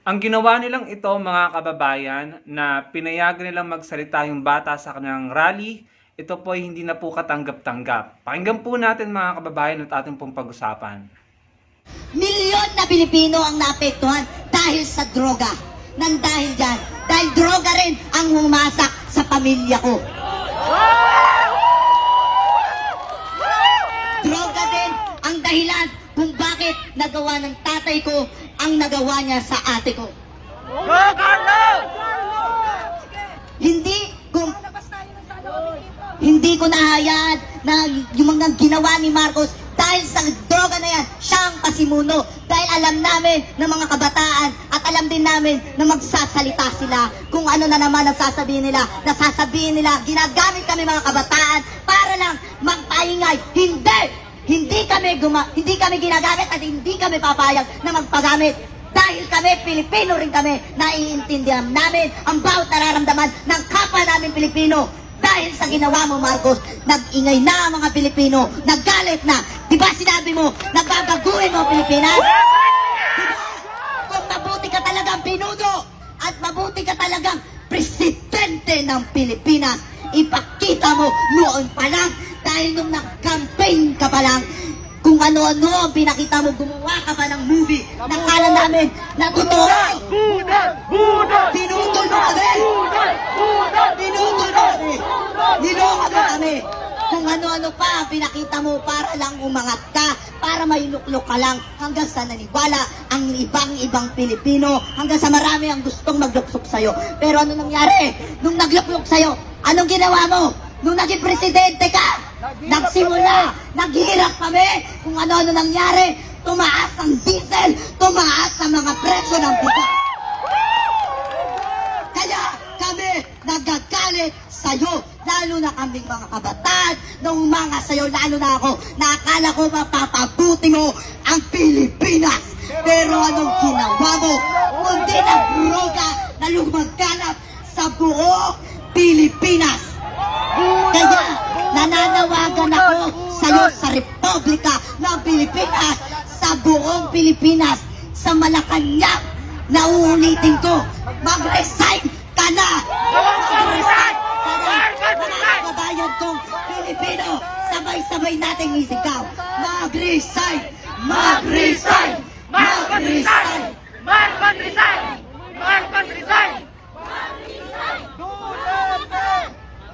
Ang ginawa nilang ito, mga kababayan, na pinayagan nilang magsalita yung bata sa kanilang rally, ito po ay hindi na po katanggap-tanggap. Pakinggan po natin, mga kababayan, at ating pong pag-usapan. Milyon na Pilipino ang naapektuhan dahil sa droga. Nang dahil dyan, dahil droga rin ang humasak sa pamilya ko. Droga din ang dahilan kung bakit nagawa ng tatay ko ang nagawa niya sa ate ko. Hindi ko nahayaan na yung mga ginawa ni Marcos dahil sa droga na yan, siyang pasimuno. Dahil alam namin ng mga kabataan at alam din namin na magsasalita sila kung ano na naman ang sasabihin nila. Nasasabihin nila, ginagamit kami mga kabataan para lang magpaingay. Hindi kami ginagamit at hindi kami papayag na magpagamit. Dahil kami, Pilipino rin kami, naiintindihan namin ang bawat nararamdaman ng kapwa namin Pilipino. Dahil sa ginawa mo, Marcos, nag-ingay na ang mga Pilipino, naggalit na. Diba sinabi mo, nagbabaguhin mo, Pilipinas? Diba? Kung mabuti ka talagang pinuno at mabuti ka talagang presidente ng Pilipinas, ipakita mo noon pa lang, dahil nung nag-campaign ka pa lang, kung ano-ano ang pinakita mo, gumawa ka pa ng movie, nakala namin na totoo. Pinutol mo kami! Pinutol mo kami! Niloko mo kami! Kung ano-ano pa ang pinakita mo para lang umangat ka, para mayuluklok ka lang, hanggang sa naniwala ang ibang Pilipino, hanggang sa marami ang gustong magluksok sa'yo. Pero ano nangyari? Nung nagluklok sa'yo, anong ginawa mo? Nung naging presidente ka, nagsimula, naghirap kami, kung ano-ano nangyari, tumaas ang diesel, tumaas ang mga presyo ng bigas. Kaya kami nagagalit sa'yo, lalo na kaming mga kabataan, nung mga sa'yo, lalo na ako, nakakala ko mapapabuti mo ang Pilipinas. Pero anong ginawa mo? Kundi na droga na lumagkanap sa buong Pilipinas. Kaya nananawagan ako sa'yo sa Republika ng Pilipinas, sa buong Pilipinas, sa Malacanang, na uulitin ko, mag-resign ka na! Mag-resign ka na! Mga kababayan kong Pilipino, sabay-sabay nating isigaw, mag-resign! Mag-resign! Mag-resign! Marcos resign! Marcos resign!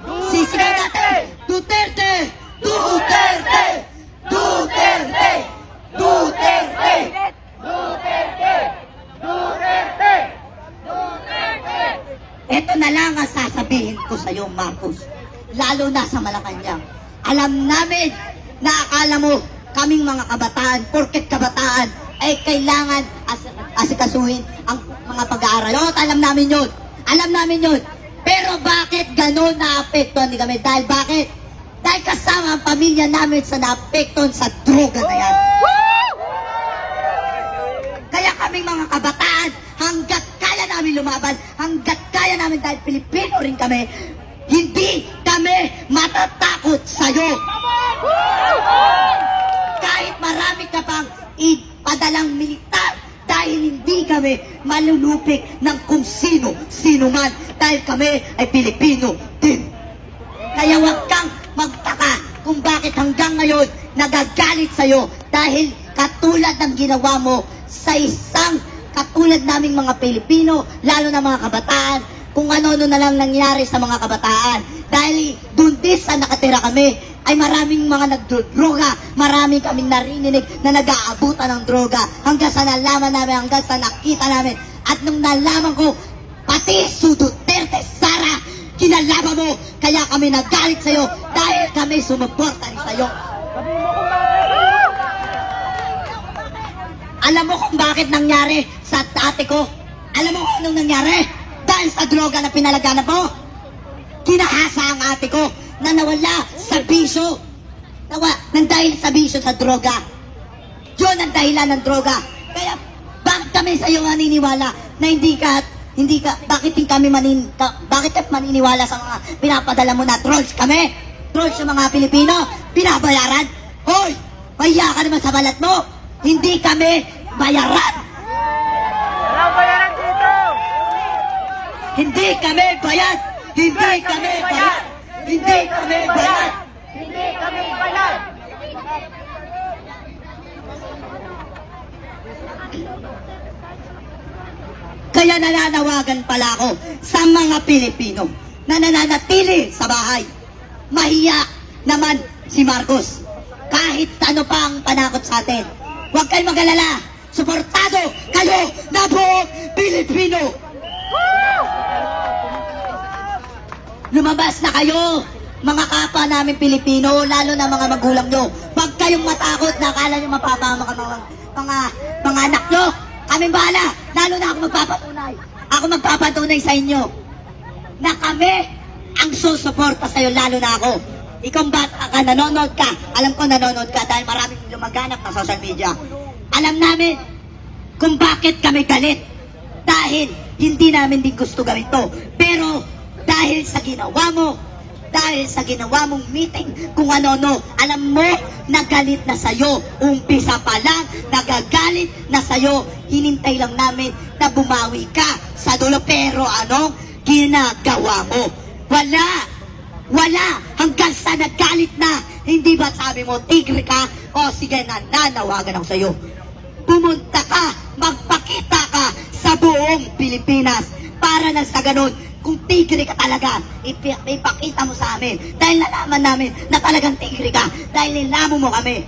Sisigaw natin, Duterte! Duterte! Duterte! Duterte! Duterte! Duterte! Duterte! Ito na lang ang sasabihin ko sa iyo, Marcos. Lalo na sa Malacanang. Alam namin na akala mo kaming mga kabataan, porket kabataan, ay kailangan asikasuhin ang mga pag-aaral. O, alam namin yun. Alam namin yun. Pero bakit gano'n naapektuhan ni kami? Dahil bakit? Dahil kasama ang pamilya namin sa naapektuhan sa droga na yan. Kaya kaming mga kabataan, hanggat kaya namin lumaban, hanggat kaya namin dahil Pilipino rin kami, hindi kami matatakot sa'yo. Kahit marami ka pang ipadalang militar, dahil hindi kami malulupik ng kung sino man, dahil kami ay Pilipino din. Kaya huwag kang magtaka kung bakit hanggang ngayon nagagalit sa'yo, dahil katulad ng ginawa mo sa isang katulad naming mga Pilipino, lalo na mga kabataan, kung ano-ano na lang nangyari sa mga kabataan. Dahil doon din sa nakatira kami, ay maraming mga nagdroga, maraming kaming narinig na nag-aabutan ng droga, hanggang sa nalaman namin, hanggang sa nakita namin. At nung nalaman ko, pati si Duterte, Sara, kinalaban mo, kaya kami nagalit sa'yo, dahil kami sumuporta rin sa'yo. Alam mo kung bakit nangyari sa ate ko? Alam mo kung anong nangyari? Dahil sa droga na pinalaganap mo. Kinahasa ang ate ko na nawala sa bisyo. Nang dahil sa bisyo sa droga. Yun ang dahilan ng droga. Kaya bakit kami sa iyo naniniwala na bakit ka maniniwala sa mga pinapadala mo na trolls kami? Trolls sa mga Pilipino? Pinabayaran? Hoy! Maya ka naman sa balat mo! Hindi kami bayaran! Walang bayaran Hindi kami bayad! Hindi kami bayad! Hindi kami bayad! Hindi kami bayad! Kaya nananawagan pala ako sa mga Pilipino na nananatili sa bahay. Mahiya naman si Marcos. Kahit ano pa ang panakot sa atin. Huwag kayong mag-alala. Suportado kayo na buong Pilipino. Lumabas na kayo, mga kapwa namin Pilipino, lalo na mga magulang nyo. Huwag kayong matakot na akala nyo mapapama ka mga anak nyo. Kami bahala, lalo na ako magpapatunay. Ako magpapatunay sa inyo na kami ang susuporta sa'yo, lalo na ako. Ikaw bata ka, nanonood ka. Alam ko nanonood ka dahil maraming lumaganap na social media. Alam namin kung bakit kami galit. Dahil hindi namin din gusto gawin to. Pero dahil sa ginawa mo, dahil sa ginawa mong meeting, kung ano-ano, alam mo, nagalit na sa'yo. Umpisa pa lang, nagagalit na sa'yo. Hinintay lang namin na bumawi ka sa dulo. Pero anong ginagawa mo? Wala, hanggang sa nagalit na. Hindi ba sabi mo, tigre ka? O sige, nananawagan ako sa'yo. Pumunta ka, magpakita ka sa buong Pilipinas para na sa ganun, kung tigre ka talaga, ipakita mo sa amin. Dahil nalaman namin na talagang tigre ka. Dahil nilamon mo kami.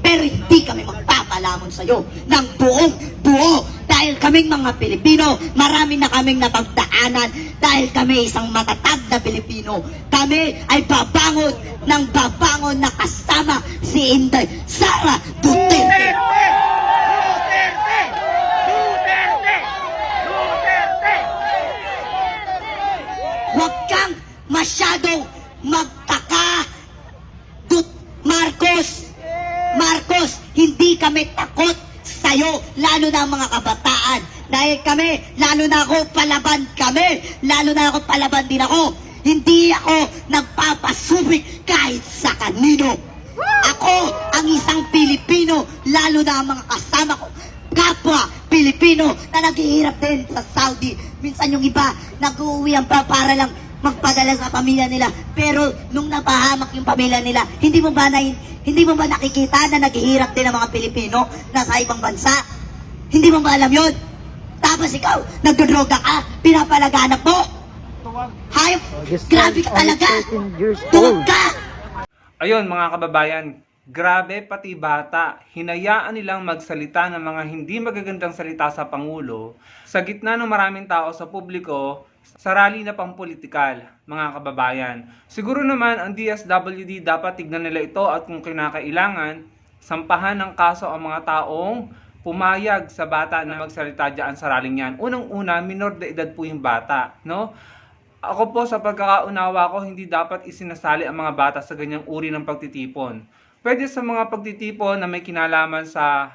Pero hindi kami magpapalamon sa'yo ng buong buo. Dahil kaming mga Pilipino, marami na kaming napagdaanan. Dahil kami isang matatag na Pilipino. Kami ay babangon na kasama si Inday Sara Duterte. Duterte! Duterte! Duterte! Huwag kang masyadong magtaka, Marcos, hindi kami takot sa'yo, lalo na ang mga kabataan. Dahil kami, lalo na ako, palaban din ako. Hindi ako nagpapasubik kahit sa kanino. Ako ang isang Pilipino, lalo na ang mga kasama ko, kapwa Pilipino na naghihirap din sa Saudi. Minsan yung iba, nag-uuwian pa para lang magpadala sa pamilya nila. Pero nung napahamak yung pamilya nila, hindi mo ba nakikita na naghihirap din ang mga Pilipino na sa ibang bansa? Hindi mo ba alam yun? Tapos ikaw, nagdodroga ka, pinapalaganap mo. Hayop, grabe ka talaga. Tungkol ka. Ayun mga kababayan, grabe pati bata, hinayaan nilang magsalita ng mga hindi magagandang salita sa Pangulo sa gitna ng maraming tao sa publiko sa rally na pampolitikal, mga kababayan. Siguro naman ang DSWD dapat tignan nila ito at kung kinakailangan, sampahan ng kaso ang mga taong pumayag sa bata na magsalita dyan sa rallying yan. Unang-una, minor de edad po yung bata, no? Ako po sa pagkakaunawa ko, hindi dapat isinasali ang mga bata sa ganyang uri ng pagtitipon. Pwede sa mga pagtitipon na may kinalaman sa,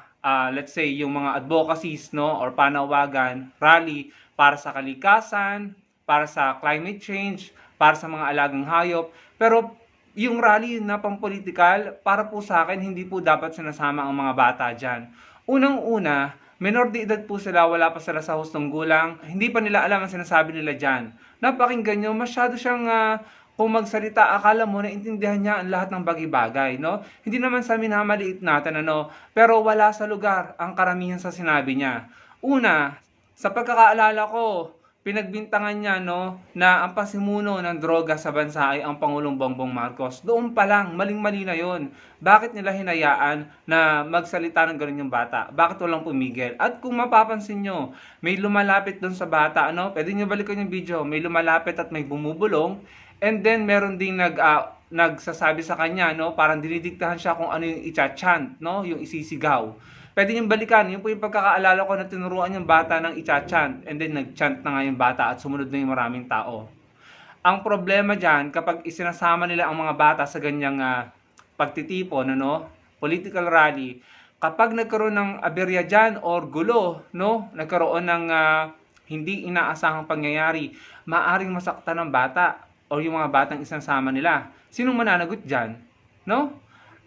let's say, yung mga advocacies, no, or panawagan, rally, para sa kalikasan, para sa climate change, para sa mga alagang hayop. Pero yung rally na pampolitikal, para po sa akin, hindi po dapat sinasama ang mga bata dyan. Unang-una, menor de edad po sila, wala pa sila sa hustong gulang, hindi pa nila alam ang sinasabi nila dyan. Napakinggan nyo, masyado siyang kung magsalita, akala mo na intindihan niya ang lahat ng bagay-bagay, no? Hindi naman sa minamaliit natin, ano, pero wala sa lugar ang karamihan sa sinabi niya. Una, sa pagkakaalala ko, pinagbintangan niya, no, na ang pasimuno ng droga sa bansa ay ang Pangulong Bongbong Marcos. Doon pa lang, maling-mali na yon. Bakit nila hinayaan na magsalita ng ganun yung bata? Bakit walang pumigil? At kung mapapansin nyo, may lumalapit doon sa bata, ano? Pwede nyo balikan yung video. May lumalapit at may bumubulong. And then, meron ding nagsasabi sa kanya, no? Parang dinidiktahan siya kung ano yung icha-chant, no? Yung isisigaw. Pwede niyong balikan, yun po yung pagkakaalala ko na tinuruan yung bata ng icha-chant and then nag-chant na nga yung bata at sumunod na yung maraming tao. Ang problema dyan, kapag isinasama nila ang mga bata sa ganyang pagtitipon, ano, political rally, kapag nagkaroon ng aberya dyan or gulo, no, nagkaroon ng hindi inaasahang pangyayari, maaring masaktan ng bata o yung mga batang isinasama nila. Sinong mananagot dyan? No?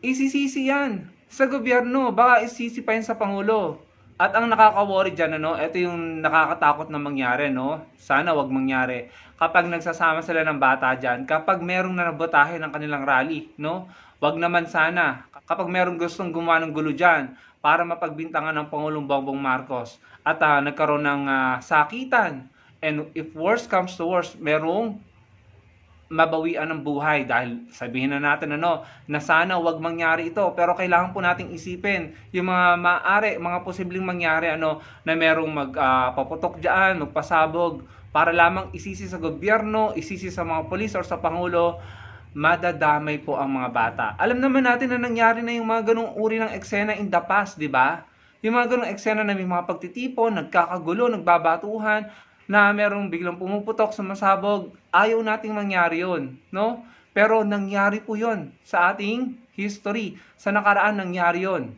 Isisisi yan sa gobyerno, baka isisi pa yan sa Pangulo. At ang nakaka-worry dyan, ano, ito yung nakakatakot na mangyari, no? Sana wag mangyari. Kapag nagsasama sila ng bata dyan, kapag merong nanabotahe ng kanilang rally, no? Wag naman sana. Kapag merong gustong gumawa ng gulo dyan para mapagbintangan ng Pangulong Bongbong Marcos at nagkaroon ng sakitan. And if worst comes to worst, merong mabawian ng buhay dahil sabihin na natin na sana wag mangyari ito, pero kailangan po nating isipin yung mga maaari, mga posibleng mangyari na merong magpaputok diyan, magpasabog para lamang isisi sa gobyerno, isisi sa mga pulis or sa pangulo. Madadamay po ang mga bata. Alam naman natin na nangyari na yung mga ganung uri ng eksena in the past, di ba? Yung mga ganung eksena na may mga pagtitipon, nagkakagulo, nagbabatuhan, na merong biglang pumuputok, sumasabog, ayaw nating mangyari yun, no? Pero nangyari po yun sa ating history. Sa nakaraan nangyari yun,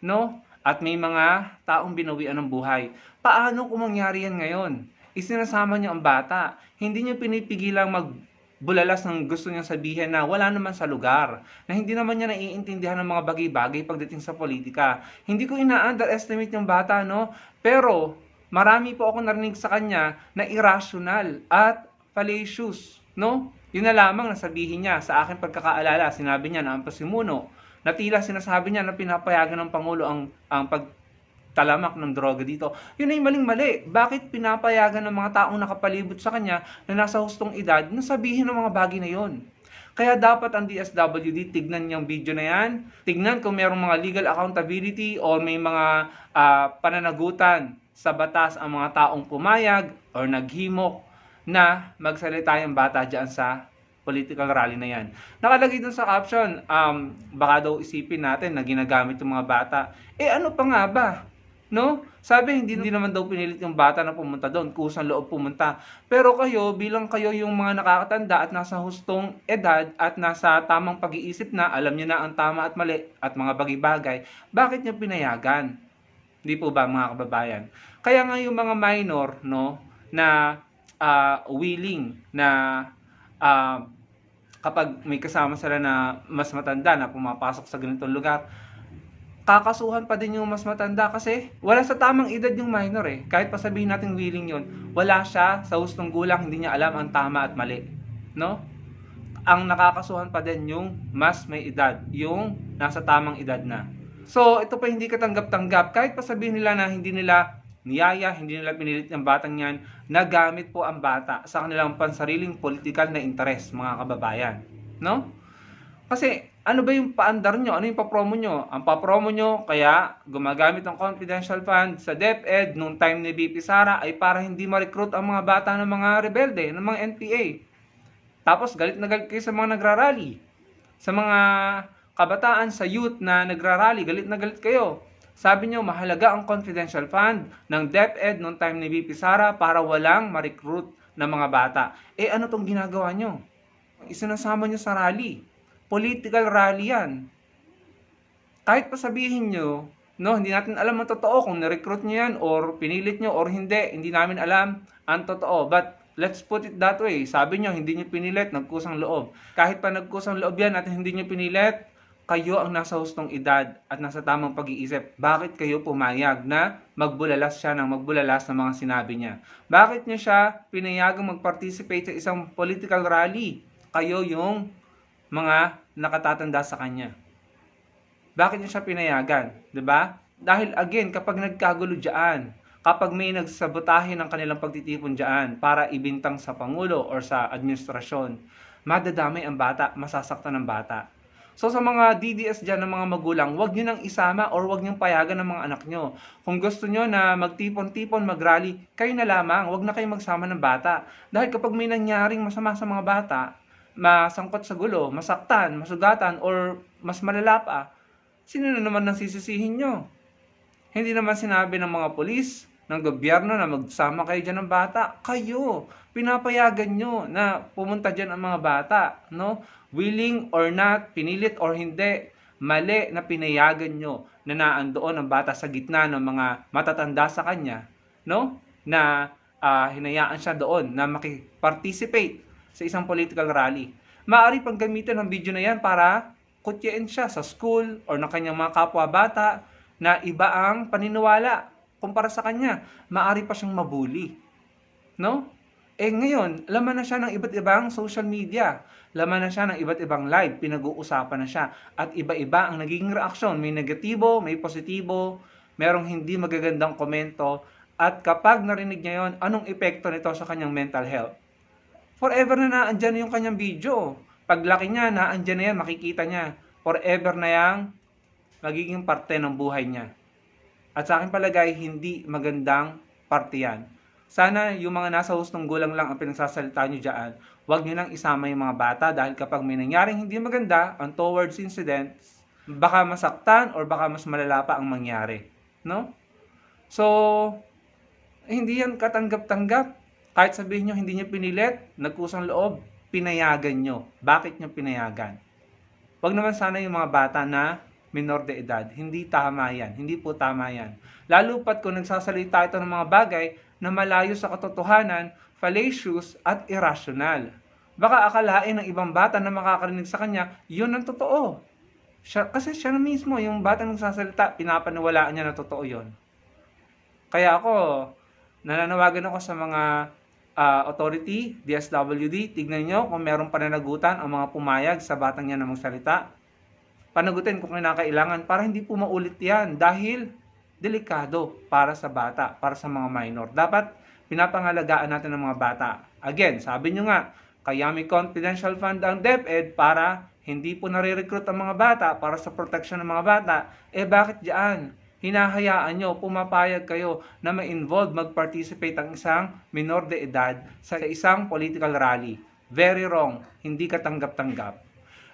no? At may mga taong binawian ng buhay. Paano kung mangyari yan ngayon? Isinasama niyo ang bata. Hindi niyo pinipigilang magbulalas ng gusto niyang sabihin na wala naman sa lugar. Na hindi naman niya naiintindihan ng mga bagay-bagay pagdating sa politika. Hindi ko ina-underestimate yung bata, no? Pero marami po ako narinig sa kanya na irrational at fallacious, no? Yun na lamang nasabihin niya sa aking pagkakaalala. Sinabi niya na ang pasimuno, na tila sinasabi niya na pinapayagan ng Pangulo ang pagtalamak ng droga dito. Yun ay maling-mali. Bakit pinapayagan ng mga taong nakapalibot sa kanya na nasa hustong edad na sabihin ng mga bagay na yun? Kaya dapat ang DSWD tignan niyang video na yan. Tignan kung mayroong mga legal accountability o may mga pananagutan sa batas ang mga taong pumayag or naghimok na magsalita yung bata dyan sa political rally na yan. Nakalagay dun sa caption, baka daw isipin natin na ginagamit yung mga bata. Ano pa nga ba? No? Sabi, hindi naman daw pinilit yung bata na pumunta doon, kusang loob pumunta. Pero kayo, bilang kayo yung mga nakakatanda at nasa hustong edad at nasa tamang pag-iisip na, alam niyo na ang tama at mali at mga bagay-bagay, bakit niyo pinayagan? Hindi po ba mga kababayan? Kaya nga yung mga minor, no, na willing na kapag may kasama sila na mas matanda na pumapasok sa ganitong lugar, kakasuhan pa din yung mas matanda kasi wala sa tamang edad yung minor eh. Kahit pa sabihin natin willing yun, wala siya sa hustong gulang, hindi niya alam ang tama at mali. No? Ang nakakasuhan pa din yung mas may edad, yung nasa tamang edad na. So, ito pa hindi katanggap-tanggap. Kahit pa sabihin nila na hindi nila niyaya, hindi nila pinilit ng batang yan, nagamit po ang bata sa kanilang pansariling political na interes, mga kababayan. No? Kasi, ano ba yung paandar nyo? Ano yung papromo nyo? Ang papromo nyo, kaya gumagamit ng confidential fund sa DepEd nung time ni BP Sara ay para hindi ma-recruit ang mga bata ng mga rebelde, ng mga NPA. Tapos, galit na galit kayo sa mga nagrarally. Sa mga kabataan, sa youth na nagrarally, galit na galit kayo. Sabi nyo, mahalaga ang confidential fund ng DepEd noong time ni BP Sara para walang ma-recruit na mga bata. Ano tong ginagawa nyo? Isinasama nyo sa rally. Political rally yan. Kahit pa sabihin nyo, no, hindi natin alam ang totoo kung na-recruit nyo yan or pinilit nyo or hindi. Hindi namin alam ang totoo. But let's put it that way. Sabi nyo, hindi nyo pinilit, nagkusang loob. Kahit pa nagkusang loob yan at hindi nyo pinilit, kayo ang nasa hustong edad at nasa tamang pag-iisip. Bakit kayo pumayag na magbulalas siya ng magbulalas ng mga sinabi niya? Bakit niya siya pinayagang mag-participate sa isang political rally? Kayo yung mga nakatatanda sa kanya. Bakit niya siya pinayagan? 'Di ba? Dahil again, kapag nagkagulo diyan, kapag may nagsabotahe ng kanilang pagtitipon diyan para ibintang sa Pangulo or sa administrasyon, madadamay ang bata, masasaktan ang bata. So sa mga DDS dyan ng mga magulang, huwag nyo nang isama or huwag nyo payagan ng mga anak nyo. Kung gusto nyo na magtipon-tipon, mag-rally, kayo na lamang, huwag na kayo magsama ng bata. Dahil kapag may nangyaring masama sa mga bata, masangkot sa gulo, masaktan, masugatan, or mas malala pa, sino na naman nang sisisihin nyo? Hindi naman sinabi ng mga polis, ng gobyerno na magsama kayo dyan ng bata. Kayo, pinapayagan nyo na pumunta dyan ang mga bata, no? Willing or not, pinilit or hindi, mali na pinayagan nyo na naandoon ang bata sa gitna ng mga matatanda sa kanya, no? Na hinayaan siya doon na makiparticipate sa isang political rally. Maaari pang gamitin ang video na yan para kutyain siya sa school or ng kanyang mga kapwa bata na iba ang paniniwala kumpara sa kanya. Maari pa siyang mabuli. No? Ngayon, laman na siya ng iba't ibang social media. Laman na siya ng iba't ibang live. Pinag-uusapan na siya. At iba-iba ang nagiging reaksyon. May negatibo, may positibo, merong hindi magagandang komento. At kapag narinig niya yon, anong epekto nito sa kanyang mental health? Forever na naandyan yung kanyang video. Paglaki niya, naandyan na yan, makikita niya. Forever na yang magiging parte ng buhay niya. At sa akin palagay, hindi magandang parte yan. Sana yung mga nasa hustong gulang lang ang pinagsasalita nyo dyan, huwag nyo lang isama yung mga bata dahil kapag may nangyaring hindi maganda, untowards incidents, baka masaktan or baka mas malala pa ang mangyari. No? So, hindi yan katanggap-tanggap. Kahit sabihin nyo hindi nyo pinilit, nagkusang loob, pinayagan nyo. Bakit nyo pinayagan? Huwag naman sana yung mga bata na minor de edad. Hindi tama yan. Hindi po tama yan. Lalo pat kung nagsasalita ito ng mga bagay na malayo sa katotohanan, fallacious at irrational. Baka akalain ng ibang bata na makakarinig sa kanya, yun ang totoo. Kasi siya na mismo, yung batang nagsasalita, pinapaniwalaan niya na totoo yun. Kaya ako, nananawagan ako sa mga authority, DSWD, tignan nyo kung meron pananagutan ang mga pumayag sa batang yan na magsalita. Panagutin kung kinakailangan para hindi po maulit yan dahil delikado para sa bata, para sa mga minor. Dapat pinapangalagaan natin ang mga bata. Again, sabi nyo nga, kaya may confidential fund ang DepEd para hindi po nare-recruit ang mga bata para sa protection ng mga bata. Bakit diyan? Hinahayaan nyo, pumapayag kayo na ma-involve, mag-participate ang isang minor de edad sa isang political rally. Very wrong. Hindi katanggap-tanggap.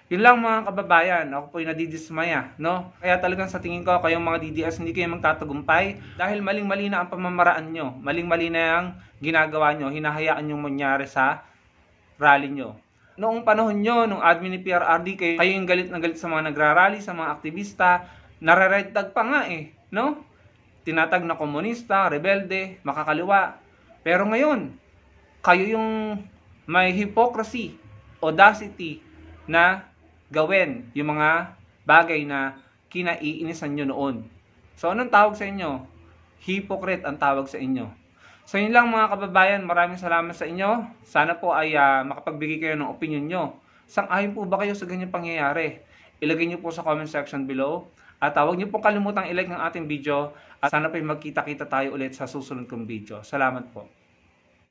Yun lang mga kababayan, ako po'y nadidismaya, no? Kaya talagang sa tingin ko, kayong mga DDS, hindi kayo magtatagumpay dahil maling-mali na ang pamamaraan nyo, maling-mali na ang ginagawa nyo, hinahayaan nyo mangyari sa rally nyo. Noong panahon nyo, nung admin ni PRRD, kayo yung galit na galit sa mga nagrarally, sa mga aktivista, nare-red tag pa nga no? Tinatag na komunista, rebelde, makakaliwa. Pero ngayon, kayo yung may hypocrisy, audacity na gawin yung mga bagay na kinaiinisan nyo noon. So, anong tawag sa inyo? Hypocrite ang tawag sa inyo. So, yun lang mga kababayan. Maraming salamat sa inyo. Sana po ay makapagbigay kayo ng opinion nyo. Sang-ayon po ba kayo sa ganyang pangyayari? Ilagay nyo po sa comment section below. At huwag nyo po kalimutang i-like ng ating video. At sana po magkita-kita tayo ulit sa susunod kong video. Salamat po.